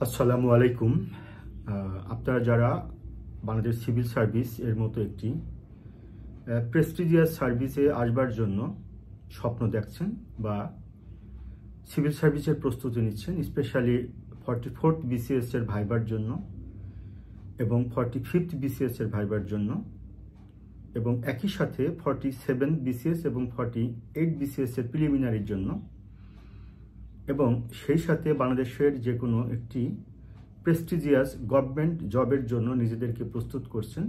আসসালামু আলাইকুম। আপনারা যারা বাংলাদেশ সিভিল সার্ভিস এর মতো একটি প্রেস্টিজিয়াস সার্ভিসে আসবার জন্য স্বপ্ন দেখছেন বা সিভিল সার্ভিসের প্রস্তুতি নিচ্ছেন, স্পেশালি 44th BCS এর ভাইবার জন্য এবং 45th BCS এর ভাইবার জন্য, এবং একই সাথে 47 BCS এবং 48 BCS এর প্রিলিমিনারির জন্য, এবং সেই সাথে বাংলাদেশের যে কোনো একটি প্রেস্টিজিয়াস গভর্নমেন্ট জবের জন্য নিজেদেরকে প্রস্তুত করছেন,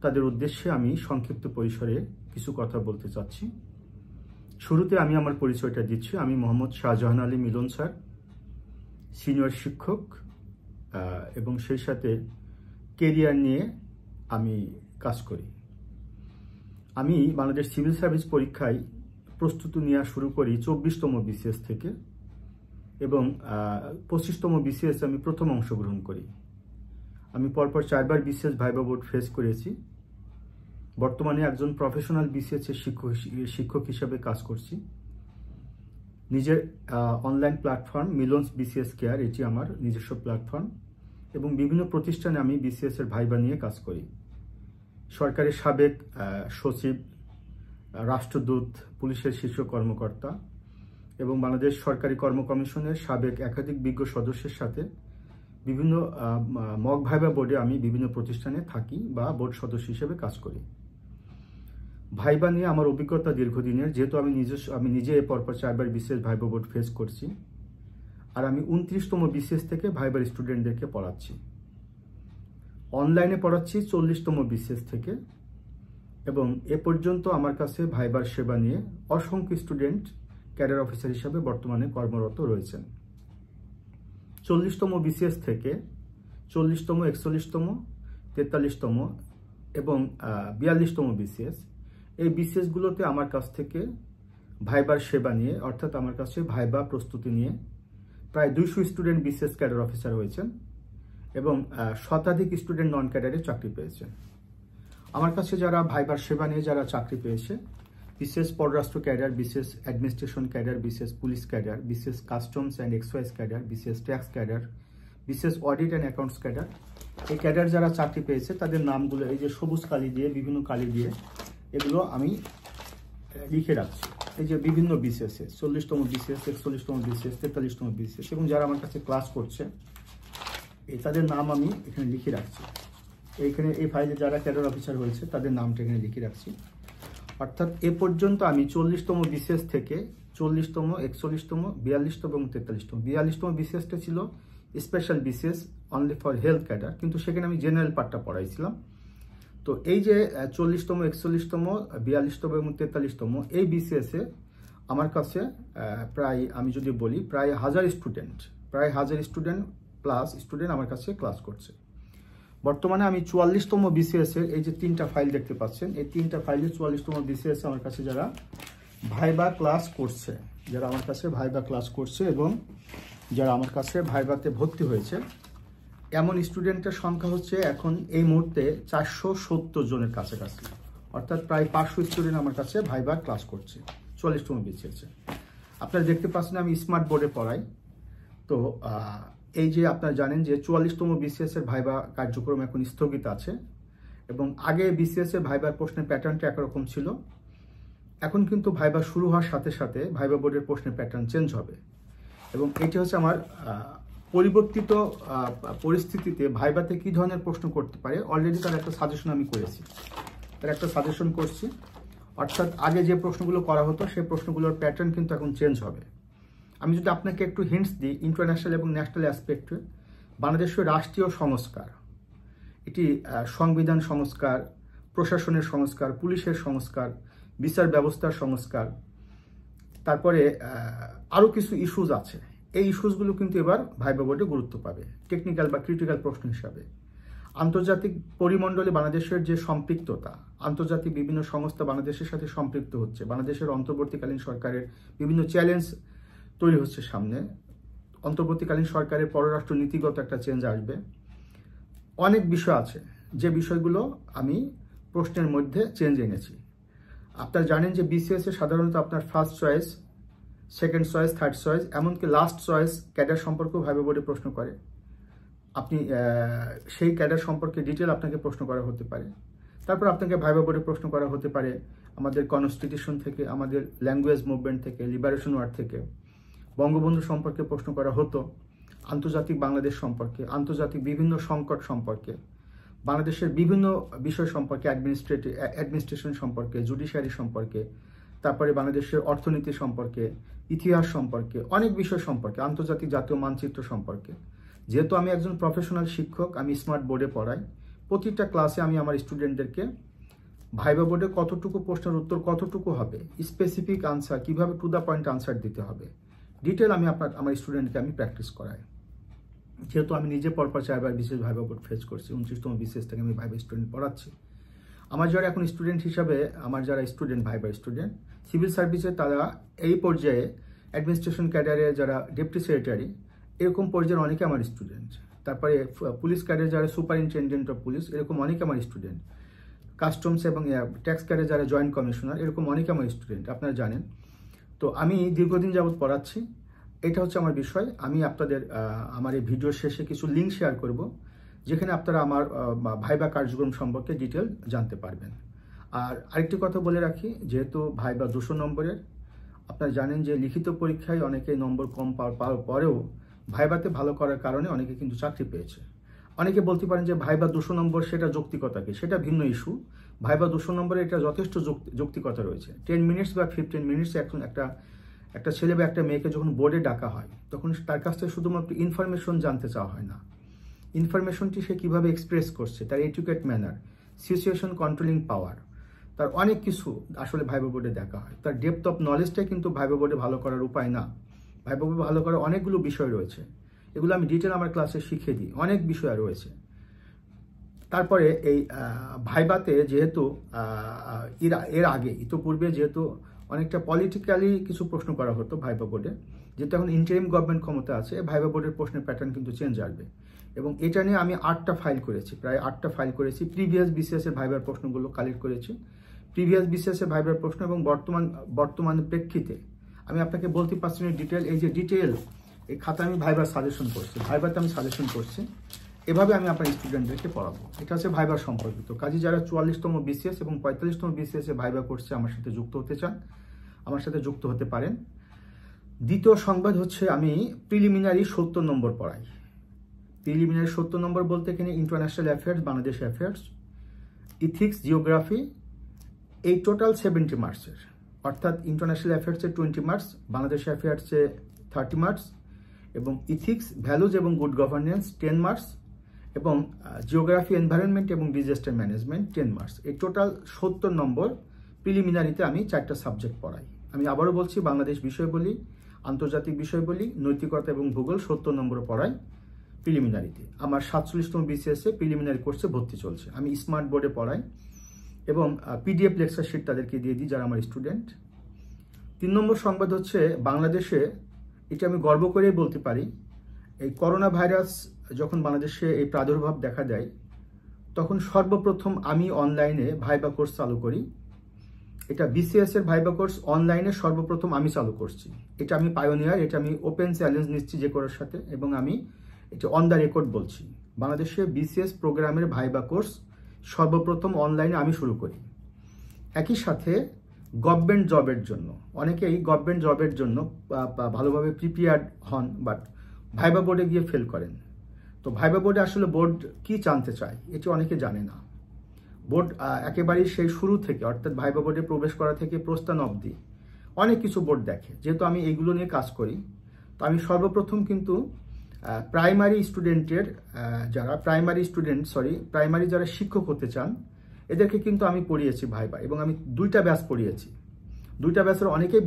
তাদের উদ্দেশ্যে আমি সংক্ষিপ্ত পরিসরে কিছু কথা বলতে চাচ্ছি। শুরুতে আমি আমার পরিচয়টা দিচ্ছি। আমি মোহাম্মদ শাহজাহান আলী মিলন স্যার, সিনিয়র শিক্ষক, এবং সেই সাথে কেরিয়ার নিয়ে আমি কাজ করি। আমি বাংলাদেশ সিভিল সার্ভিস পরীক্ষায় প্রস্তুতি নেওয়া শুরু করি 24তম BCS থেকে, এবং 25তম BCS আমি প্রথম অংশগ্রহণ করি। আমি পরপর 4বার BCS ভাইবা বোর্ড ফেস করেছি। বর্তমানে একজন প্রফেশনাল BCS এর শিক্ষক হিসেবে কাজ করছি। নিজের online platform Milon's BCS care, এটি আমার নিজস্ব প্ল্যাটফর্ম, এবং বিভিন্ন প্রতিষ্ঠানে আমি BCS এর ভাইবা নিয়ে কাজ করি। সরকারের সাবেক সচিব, রাষ্ট্রদূত, পুলিশের শীর্ষ কর্মকর্তা এবং বাংলাদেশ সরকারি কর্ম কমিশনের সাবেক একাধিক বিজ্ঞ সদস্যের সাথে বিভিন্ন মক ভাইবা বোর্ডে আমি বিভিন্ন প্রতিষ্ঠানে থাকি বা বোর্ড সদস্য হিসেবে কাজ করি। ভাইবা নিয়ে আমার অভিজ্ঞতা দীর্ঘদিনের, যেহেতু আমি নিজে পরপর 4বার BCS ভাইবা বোর্ড ফেস করছি, আর আমি 29তম BCS থেকে ভাইবার স্টুডেন্টদেরকে পড়াচ্ছি। অনলাইনে পড়াচ্ছি 40তম BCS থেকে, এবং এ পর্যন্ত আমার কাছে ভাইবার সেবা নিয়ে অসংখ্য স্টুডেন্ট ক্যাডার অফিসার হিসাবে বর্তমানে কর্মরত রয়েছেন। 40তম BCS থেকে 40তম, 41তম, 43তম এবং 42তম BCS, এই BCSগুলোতে আমার কাছ থেকে ভাইবার সেবা নিয়ে, অর্থাৎ আমার কাছে ভাইবা প্রস্তুতি নিয়ে প্রায় 200 স্টুডেন্ট BCS ক্যাডার অফিসার হয়েছেন, এবং শতাধিক স্টুডেন্ট নন ক্যাডারে চাকরি পেয়েছেন। আমার কাছে যারা ভাইবার সেবা নিয়ে যারা চাকরি পেয়েছে, BCS পররাষ্ট্র cadre, BCS administration cadre, BCS police cadre, BCS customs and excise cadre, BCS tax cadre, BCS audit and accounts cadre, এই ক্যাডার যারা চাকরি পেয়েছে তাদের নামগুলো এই যে সবুজ কালি দিয়ে, বিভিন্ন কালি দিয়ে, এগুলো আমি লিখে রাখছি। এই যে বিভিন্ন BCS, 40তম BCS, 41তম BCS, 43তম BCS, এবং যারা আমার কাছে ক্লাস করছে তাদের নাম আমি এখানে লিখে রাখছি। এইখানে এই ফাইলে যারা ক্যাডার অফিসার হয়েছে তাদের নামটা এখানে লিখে রাখছি। অর্থাৎ এ পর্যন্ত আমি 40তম BCS থেকে 40তম, 41তম, 42তম এবং 43তম। 42তম BCSটা ছিল special BCS only for health cadre, কিন্তু সেখানে আমি জেনারেল পার্টটা পড়াইছিলাম। তো এই যে 40তম, 41তম, 42তম এবং 43তম এই BCS-এ আমার কাছে প্রায়, আমি যদি বলি, প্রায় 1000 স্টুডেন্ট প্লাস স্টুডেন্ট আমার কাছে ক্লাস করছে। বর্তমানে আমি 44তম BCS-এর এই যে 3টা ফাইল দেখতে পাচ্ছেন, এই 3টা ফাইলে 44তম BCS আমার কাছে যারা ভাইবা ক্লাস করছে, এবং যারা আমার কাছে ভাইবাতে ভর্তি হয়েছে, এমন স্টুডেন্টের সংখ্যা হচ্ছে এখন এই মুহূর্তে 470 জনের কাছাকাছি। অর্থাৎ প্রায় 500 স্টুডেন্ট আমার কাছে ভাইবা ক্লাস করছে 44তম BCS-এ। আপনারা দেখতে পাচ্ছেন আমি স্মার্ট বোর্ডে পড়াই। তো এই যে আপনারা জানেন যে 44তম BCS-এর ভাইবা কার্যক্রম এখন স্থগিত আছে, এবং আগে BCS-এর ভাইবার প্রশ্নের প্যাটার্নটা একরকম ছিল। এখন কিন্তু ভাইবা শুরু হওয়ার সাথে সাথে ভাইবা বোর্ডের প্রশ্নের প্যাটার্ন চেঞ্জ হবে, এবং এটি হচ্ছে আমার পরিবর্তিত পরিস্থিতিতে ভাইবাতে কী ধরনের প্রশ্ন করতে পারে অলরেডি তার একটা সাজেশন আমি করেছি, করছি। অর্থাৎ আগে যে প্রশ্নগুলো করা হতো সেই প্রশ্নগুলোর প্যাটার্ন কিন্তু এখন চেঞ্জ হবে। আমি যদি আপনাকে একটু হিন্টস দিই, ইন্টারন্যাশনাল এবং ন্যাশনাল অ্যাসপেক্টে বাংলাদেশের রাষ্ট্রীয় সংস্কার, এটি সংবিধান সংস্কার, প্রশাসনের সংস্কার, পুলিশের সংস্কার, বিচার ব্যবস্থার সংস্কার, তারপরে আরও কিছু ইস্যুজ আছে। এই ইস্যুসগুলো কিন্তু এবার ভাইবা বোর্ডে গুরুত্ব পাবে টেকনিক্যাল বা ক্রিটিক্যাল প্রশ্ন হিসাবে। আন্তর্জাতিক পরিমণ্ডলে বাংলাদেশের যে সম্পৃক্ততা, আন্তর্জাতিক বিভিন্ন সংস্থা বাংলাদেশের সাথে সম্পৃক্ত হচ্ছে, বাংলাদেশের অন্তর্বর্তীকালীন সরকারের বিভিন্ন চ্যালেঞ্জ তৈরি হচ্ছে সামনে, অন্তর্বর্তীকালীন সরকারের পররাষ্ট্র নীতিগত একটা চেঞ্জ আসবে, অনেক বিষয় আছে যে বিষয়গুলো আমি প্রশ্নের মধ্যে চেঞ্জ এনেছি। আপনারা জানেন যে BCS-এ সাধারণত আপনার first choice, second choice, third choice, এমনকি লাস্ট চয়েস ক্যাডার সম্পর্কেও ভাইবা বোর্ডে প্রশ্ন করে। আপনি সেই ক্যাডার সম্পর্কে ডিটেল আপনাকে প্রশ্ন করা হতে পারে। তারপর আপনাকে ভাইবা বোর্ডে প্রশ্ন করা হতে পারে আমাদের কনস্টিটিউশন থেকে, আমাদের ল্যাঙ্গুয়েজ মুভমেন্ট থেকে, লিবারেশন ওয়ার থেকে, বঙ্গবন্ধু সম্পর্কে প্রশ্ন করা হতো, আন্তর্জাতিক বাংলাদেশ সম্পর্কে, আন্তর্জাতিক বিভিন্ন সংকট সম্পর্কে, বাংলাদেশের বিভিন্ন বিষয় সম্পর্কে, অ্যাডমিনিস্ট্রেশন সম্পর্কে, জুডিশিয়ারি সম্পর্কে, তারপরে বাংলাদেশের অর্থনীতি সম্পর্কে, ইতিহাস সম্পর্কে, অনেক বিষয় সম্পর্কে, আন্তর্জাতিক জাতীয় মানচিত্র সম্পর্কে। যেহেতু আমি একজন প্রফেশনাল শিক্ষক, আমি স্মার্ট বোর্ডে পড়াই, প্রতিটা ক্লাসে আমি আমার স্টুডেন্টদেরকে ভাইবা বোর্ডে কতটুকু প্রশ্নের উত্তর কতটুকু হবে, স্পেসিফিক আনসার, কিভাবে টু দ্য পয়েন্ট আনসার দিতে হবে, ডিটেল আমি আমার স্টুডেন্টকে আমি প্র্যাকটিস করাই। যেহেতু আমি নিজে পরপর 4বার বিশেষ ভাইবা বোর্ড ফেস করছি, 29তম বিশেষ থেকে আমি ভাইবা স্টুডেন্ট পড়াচ্ছি। আমার যারা এখন স্টুডেন্ট হিসাবে, আমার যারা স্টুডেন্ট ভাইবা স্টুডেন্ট সিভিল সার্ভিসে, তারা এই পর্যায়ে অ্যাডমিনিস্ট্রেশন ক্যাডারে যারা ডেপুটি সেক্রেটারি, এরকম পর্যায়ের অনেকে আমার স্টুডেন্ট। তারপরে পুলিশ ক্যাডারে যারা সুপারিনটেন্ডেন্ট অফ পুলিশ, এরকম অনেকে আমার স্টুডেন্ট। কাস্টমস এবং ট্যাক্স ক্যাডারে যারা জয়েন্ট কমিশনার, এরকম অনেকে আমার স্টুডেন্ট, আপনারা জানেন। তো আমি দীর্ঘদিন যাবৎ পড়াচ্ছি, এটা হচ্ছে আমার বিষয়। আমি আপনাদের আমার এই ভিডিওর শেষে কিছু লিঙ্ক শেয়ার করব, যেখানে আপনারা আমার ভাইবা কার্যক্রম সম্পর্কে ডিটেল জানতে পারবেন। আর আরেকটি কথা বলে রাখি, যেহেতু ভাইবা 200 নম্বরের, আপনারা জানেন যে লিখিত পরীক্ষায় অনেকে নম্বর কম পাওয়ার পরেও ভাইবাতে ভালো করার কারণে অনেকে কিন্তু চাকরি পেয়েছে। অনেকে বলতে পারেন যে ভাইবা 200 নম্বর, সেটা যৌক্তিকতা কি? সেটা ভিন্ন ইস্যু। ভাইবা 200 নম্বরে এটা যথেষ্ট যৌক্তিকতা রয়েছে। 10 মিনিটস বা 15 মিনিটস এখন একটা ছেলে বা একটা মেয়েকে যখন বোর্ডে ডাকা হয়, তখন তার কাছ থেকে শুধুমাত্র ইনফরমেশন জানতে চাওয়া হয় না, ইনফরমেশনটি সে কীভাবে এক্সপ্রেস করছে, তার এডুকেট ম্যানার, সিচুয়েশন কন্ট্রোলিং পাওয়ার, তার অনেক কিছু আসলে ভাইবা বোর্ডে দেখা হয়। তার ডেপথ অফ নলেজটাই কিন্তু ভাইবা বোর্ডে ভালো করার উপায় না। ভাইবা বোর্ডে ভালো করার অনেকগুলো বিষয় রয়েছে, এগুলো আমি ডিটেল আমার ক্লাসে শিখিয়ে দিই, অনেক বিষয় রয়েছে। তারপরে এই ভাইবাতে যেহেতু এর আগে ইতোপূর্বে যেহেতু অনেকটা পলিটিক্যালি কিছু প্রশ্ন করা হতো ভাইবা বোর্ডে, যেহেতু এখন ইন্টারিম গভর্নমেন্ট ক্ষমতা আছে, ভাইবা বোর্ডের প্রশ্নের প্যাটার্ন কিন্তু চেঞ্জ আসবে। এবং এটা নিয়ে আমি 8টা ফাইল করেছি, প্রায় 8টা ফাইল করেছি। প্রিভিয়াস বিসিএস এর ভাইবার প্রশ্নগুলো কালেক্ট করেছি, প্রিভিয়াস বিসিএস এর ভাইবার প্রশ্ন এবং বর্তমান প্রেক্ষিতে আমি আপনাকে বলতে পারছি না ডিটেল। এই যে ডিটেল এই খাতা আমি ভাইবার সাজেশন করছি, ভাইবাতে আমি সাজেশন করছি, এভাবে আমি আপনার স্টুডেন্টদেরকে পড়াবো। এটা হচ্ছে ভাইবার সম্পর্কিত। কাজে যারা 44তম বিসিএস এবং 45তম বিসিএস এ ভাইবা করছে, আমার সাথে যুক্ত হতে চান, আমার সাথে যুক্ত হতে পারেন। দ্বিতীয় সংবাদ হচ্ছে আমি প্রিলিমিনারি 70 নম্বর পড়াই। প্রিলিমিনারি 70 নম্বর বলতে এখানে international affairs, Bangladesh affairs, ethics, geography, এই টোটাল 70 মার্কসের, অর্থাৎ ইন্টারন্যাশনাল অ্যাফেয়ার্সে 20 মার্কস, বাংলাদেশ অ্যাফেয়ার্সে 30 মার্কস, এবং ইথিক্স, ভ্যালুজ এবং গুড গভর্নেন্স 10 মার্কস, এবং জিওগ্রাফি, এনভায়রনমেন্ট এবং ডিজাস্টার ম্যানেজমেন্ট 10 মার্কস। এই টোটাল 70 নম্বর প্রিলিমিনারিতে আমি 4টা সাবজেক্ট পড়াই। আমি আবারও বলছি, বাংলাদেশ বিষয় বলি, আন্তর্জাতিক বিষয় বলি, নৈতিকতা এবং ভূগোল 70 নম্বর পড়াই প্রিলিমিনারিতে। আমার 47তম বিসিএসে প্রিলিমিনারি কোর্সে ভর্তি চলছে। আমি স্মার্ট বোর্ডে পড়াই এবং পিডিএফ লেকচার শিট তাদেরকে দিয়ে দিই যারা আমার স্টুডেন্ট। 3 নম্বর সংবাদ হচ্ছে বাংলাদেশে, এটা আমি গর্ব করেই বলতে পারি, এই করোনা ভাইরাস যখন বাংলাদেশে এই প্রাদুর্ভাব দেখা দেয়, তখন সর্বপ্রথম আমি অনলাইনে ভাইবা কোর্স চালু করি। এটা বিসিএস এর ভাইবা কোর্স অনলাইনে সর্বপ্রথম আমি চালু করছি। এটা আমি পায়োনিয়ার, এটা আমি ওপেন চ্যালেঞ্জ নিচ্ছি যে করার সাথে, এবং আমি এটা অন দ্য রেকর্ড বলছি। বাংলাদেশে বিসিএস প্রোগ্রামের ভাইবা কোর্স সর্বপ্রথম অনলাইনে আমি শুরু করি। একই সাথে গভর্নমেন্ট জবের জন্য, অনেকেই গভর্নমেন্ট জবের জন্য ভালোভাবে প্রিপেয়ার্ড হন, বাট ভাইবা বোর্ডে গিয়ে ফেল করেন। তো ভাইবা বোর্ডে আসলে বোর্ড কি জানতে চায় এটি অনেকে জানে না। বোর্ড একেবারেই সেই শুরু থেকে, অর্থাৎ ভাইবা বোর্ডে প্রবেশ করা থেকে প্রস্থান অবধি অনেক কিছু বোর্ড দেখে। যেহেতু আমি এইগুলো নিয়ে কাজ করি, তো আমি সর্বপ্রথম কিন্তু প্রাইমারি স্টুডেন্টের প্রাইমারি যারা শিক্ষক হতে চান, এদেরকে কিন্তু আমি পড়িয়েছি ভাইবা, এবং আমি 2টা ব্যাচ পড়িয়েছি। 2টা ব্যাচের অনেকেই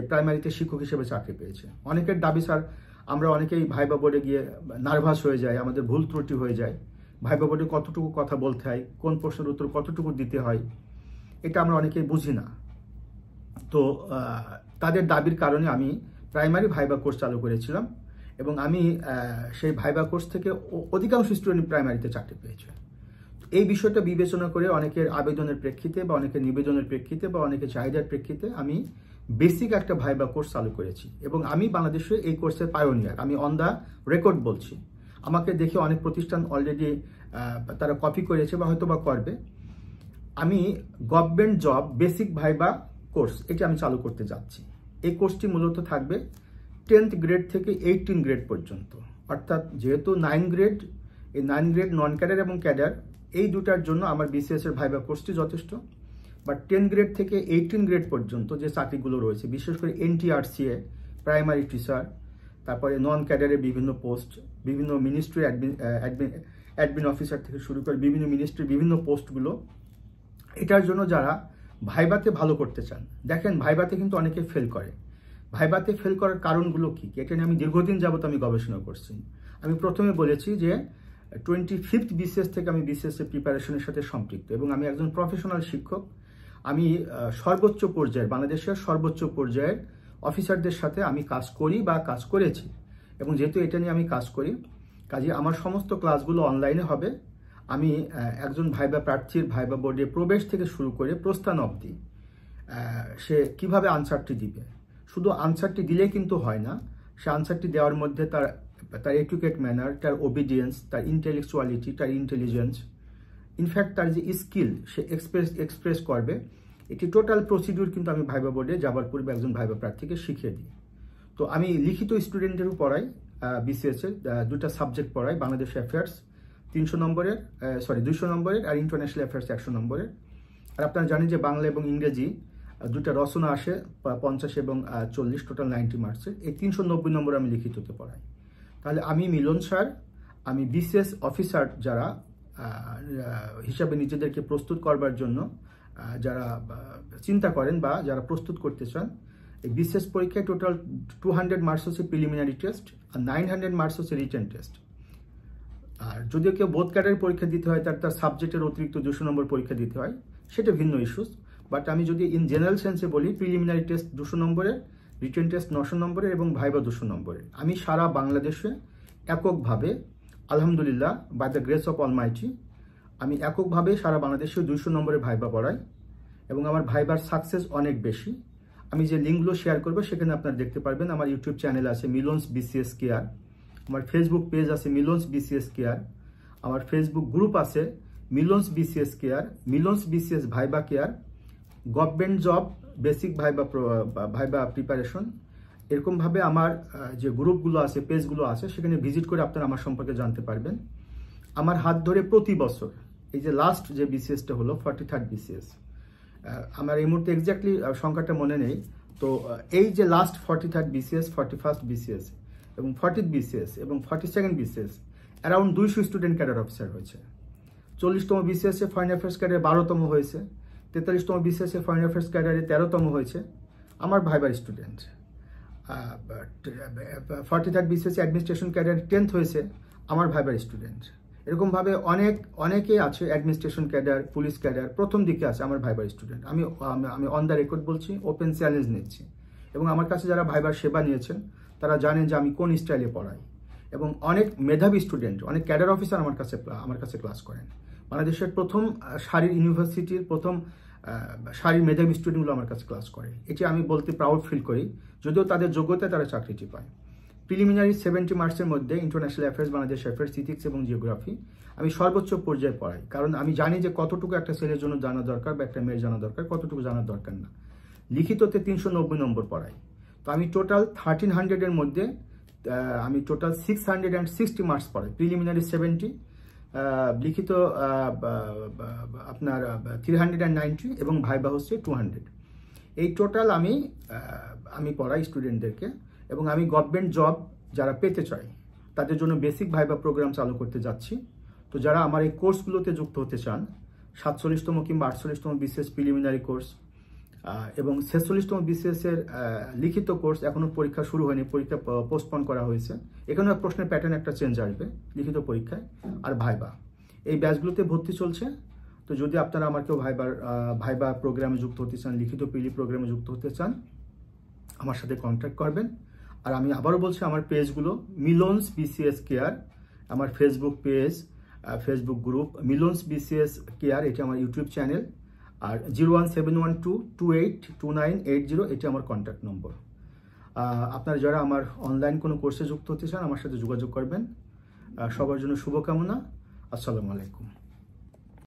প্রাইমারিতে শিক্ষক হিসেবে চাকরি পেয়েছে। অনেকের দাবি, স্যার আমরা অনেকেই ভাইবা বোর্ডে গিয়ে নার্ভাস হয়ে যায়, আমাদের ভুল ত্রুটি হয়ে যায়, ভাইবা বোর্ডে কতটুকু কথা বলতে হয়, কোন প্রশ্নের উত্তর কতটুকু দিতে হয়, এটা আমরা অনেকেই বুঝি না। তো তাদের দাবির কারণে আমি প্রাইমারি ভাইবা কোর্স চালু করেছিলাম, এবং আমি সেই ভাইবা কোর্স থেকে অধিকাংশ স্টুডেন্ট প্রাইমারিতে চাকরি পেয়েছে। এই বিষয়টা বিবেচনা করে অনেকের আবেদনের প্রেক্ষিতে বা অনেকের নিবেদনের প্রেক্ষিতে বা অনেকের চাহিদার প্রেক্ষিতে আমি বেসিক একটা ভাইবা কোর্স চালু করেছি এবং আমি বাংলাদেশে এই কোর্সের পায়োনিয়ার। আমি অন দ্য রেকর্ড বলছি। আমাকে দেখে অনেক প্রতিষ্ঠান অলরেডি তারা কপি করেছে বা হয়তো বা করবে। আমি government job basic viva course এটি আমি চালু করতে যাচ্ছি। এই কোর্সটি মূলত থাকবে 10th গ্রেড থেকে 18 গ্রেড পর্যন্ত, অর্থাৎ যেহেতু 9 গ্রেড, এই 9 গ্রেড নন ক্যাডার এবং ক্যাডার এই দুটার জন্য আমার বিসিএস এর ভাইবা কোর্সটি যথেষ্ট। বাট 10 গ্রেড থেকে 18 গ্রেড পর্যন্ত যে চাকরিগুলো রয়েছে, বিশেষ করে NTRCA প্রাইমারি টিচার, তারপরে নন ক্যাডারের বিভিন্ন পোস্ট, বিভিন্ন মিনিস্ট্রি অ্যাডমিন অফিসার থেকে শুরু করে বিভিন্ন মিনিস্ট্রির বিভিন্ন পোস্টগুলো, এটার জন্য যারা ভাইবাতে ভালো করতে চান। দেখেন, ভাইবাতে কিন্তু অনেকে ফেল করে। ভাইবাতে ফেল করার কারণগুলো কি, এটা নিয়ে আমি দীর্ঘদিন যাবত আমি গবেষণা করছি। আমি প্রথমে বলেছি যে 25th BCS থেকে আমি BCS এর প্রিপারেশনের সাথে সম্পৃক্ত এবং আমি একজন প্রফেশনাল শিক্ষক। আমি সর্বোচ্চ পর্যায়ের, বাংলাদেশের সর্বোচ্চ পর্যায়ের অফিসারদের সাথে আমি কাজ করি বা কাজ করেছি এবং যেহেতু এটা নিয়ে আমি কাজ করি, কাজে আমার সমস্ত ক্লাসগুলো অনলাইনে হবে। আমি একজন ভাইবা প্রার্থীর ভাইবা বোর্ডে প্রবেশ থেকে শুরু করে প্রস্থান অবধি সে কিভাবে আনসারটি দিবে, শুধু আনসারটি দিলেই কিন্তু হয় না, সে আনসারটি দেওয়ার মধ্যে তার এডুকেট ম্যানার, তার ওবিডিয়েন্স, তার ইন্টেলেকচুয়ালিটি, তার ইন্টেলিজেন্স, ইনফ্যাক্ট তার যে স্কিল সে এক্সপ্রেস করবে, এটি টোটাল প্রসিডিউর কিন্তু আমি ভাইবা বোর্ডে যাবার পূর্বে একজন ভাইবা প্রার্থীকে শিখিয়ে দিই। তো আমি লিখিত স্টুডেন্টেরও পড়াই, BCS এর দুটা সাবজেক্ট পড়াই, বাংলাদেশ অ্যাফেয়ার্স 200 নম্বরের আর ইন্টারন্যাশনাল অ্যাফেয়ার্স 100 নম্বরের। আর আপনারা জানেন যে বাংলা এবং ইংরেজি দুটা রচনা আসে 50 এবং 40, টোটাল 90 মার্কসের। এই 390 নম্বর আমি লিখিততে পড়াই। তাহলে আমি মিলন স্যার, আমি BCS অফিসার যারা হিসাবে নিজেদেরকে প্রস্তুত করবার জন্য যারা চিন্তা করেন বা যারা প্রস্তুত করতে চান, এই BCS পরীক্ষায় টোটাল 200 মার্কস হচ্ছে প্রিলিমিনারি টেস্ট আর 900 মার্কস হচ্ছে রিটেন টেস্ট। আর যদিও কেউ বোথ ক্যাডারের পরীক্ষা দিতে হয়, তার সাবজেক্টের অতিরিক্ত 200 নম্বর পরীক্ষা দিতে হয়, সেটা ভিন্ন ইস্যুস। বাট আমি যদি ইন জেনারেল সেন্সে বলি, প্রিলিমিনারি টেস্ট 200 নম্বরের, রিটেন টেস্ট 900 নম্বরের এবং ভাইবা 200 নম্বরের। আমি সারা বাংলাদেশে এককভাবে, আলহামদুলিল্লাহ, by the grace of almighty, আমি এককভাবে সারা বাংলাদেশে 200 নম্বরের ভাইবা পড়াই এবং আমার ভাইবার সাকসেস অনেক বেশি। আমি যে লিঙ্কগুলো শেয়ার করবো সেখানে আপনারা দেখতে পারবেন। আমার ইউটিউব চ্যানেল আছে মিলনস BCS কেয়ার, আমার ফেসবুক পেজ আছে মিলনস BCS কেয়ার, আমার ফেসবুক গ্রুপ আছে Milon's BCS care, Milon's BCS viva care, government job basic viva preparation. এরকমভাবে আমার যে গ্রুপগুলো আছে, পেজগুলো আছে, সেখানে ভিজিট করে আপনারা আমার সম্পর্কে জানতে পারবেন। আমার হাত ধরে প্রতি বছর, এই যে লাস্ট যে BCSটা হলো 43rd BCS, আমার এই মুহূর্তে এক্স্যাক্টলি সংখ্যাটা মনে নেই, তো এই যে last 43rd BCS, 41st BCS এবং 40th BCS এবং 42nd BCS, around 200 student cadre officer হয়েছে। 40তম BCS এ ফরেন অ্যাফেয়ার্স ক্যাডারে 12তম হয়েছে, 43তম BCS এ ফরেন অ্যাফেয়ার্স ক্যাডারে 13তম হয়েছে আমার ভাইবার student. 43rd BCS administration ক্যাডারে 10th হয়েছে আমার ভাইবার স্টুডেন্ট। এরকমভাবে অনেকে আছে অ্যাডমিনিস্ট্রেশন ক্যাডার, পুলিশ ক্যাডার, প্রথম দিকে আছে আমার ভাইবার স্টুডেন্ট। আমি অন দ্য রেকর্ড বলছি, ওপেন চ্যালেঞ্জ নিচ্ছি এবং আমার কাছে যারা ভাইবার সেবা নিয়েছেন তারা জানেন যে আমি কোন স্টাইলে পড়াই এবং অনেক মেধাবী স্টুডেন্ট, অনেক ক্যাডার অফিসার আমার কাছে ক্লাস করেন। বাংলাদেশের প্রথম সারির ইউনিভার্সিটির প্রথম সারির মেধাবী স্টুডেন্টগুলো আমার কাছে ক্লাস করে, এটি আমি বলতে প্রাউড ফিল করি, যদিও তাদের যোগ্যতায় তারা চাকরিটি পায়। প্রিলিমিনারি 70 মার্কসের মধ্যে international affairs, Bangladesh affairs, ethics এবং জিওগ্রাফি আমি সর্বোচ্চ পর্যায়ে পড়াই, কারণ আমি জানি যে কতটুকু একটা ছেলের জন্য জানা দরকার বা একটা মেয়ের জানা দরকার, কতটুকু জানার দরকার না। লিখিততে 390 নম্বর পড়াই। তো আমি টোটাল 1300 এর মধ্যে আমি টোটাল 660 মার্কস পড়াই। প্রিলিমিনারি 70, লিখিত আপনার 390 এবং ভাইবা হচ্ছে 200। এই টোটাল আমি পড়াই স্টুডেন্টদেরকে এবং আমি গভর্নমেন্ট জব যারা পেতে চাই তাদের জন্য বেসিক ভাইবা প্রোগ্রাম চালু করতে যাচ্ছি। তো যারা আমার এই কোর্সগুলোতে যুক্ত হতে চান, 47তম কিংবা 48তম BCS প্রিলিমিনারি কোর্স এবং 46তম BCS এর লিখিত কোর্স, এখনো পরীক্ষা শুরু হয়নি, পরীক্ষা পোস্টপন করা হয়েছে, এখানে প্রশ্নের প্যাটার্ন একটা চেঞ্জ আসবে লিখিত পরীক্ষায়, আর ভাইবা, এই ব্যাচগুলোতে ভর্তি চলছে। তো যদি আপনারা আমার কেউ ভাইবা প্রোগ্রামে যুক্ত হতে চান, লিখিত পিলি প্রোগ্রামে যুক্ত হতে চান, আমার সাথে কন্ট্যাক্ট করবেন। আর আমি আবারও বলছি, আমার পেজগুলো মিলনস BCS কেয়ার, আমার Facebook page, Facebook group Milon's BCS care, এটি আমার ইউটিউব চ্যানেল, আর 01712282980 এটি আমার কন্ট্যাক্ট নম্বর। আপনারা যারা আমার অনলাইন কোনো কোর্সে যুক্ত হতে চান আমার সাথে যোগাযোগ করবেন। সবার জন্য শুভকামনা। আসসালামু আলাইকুম।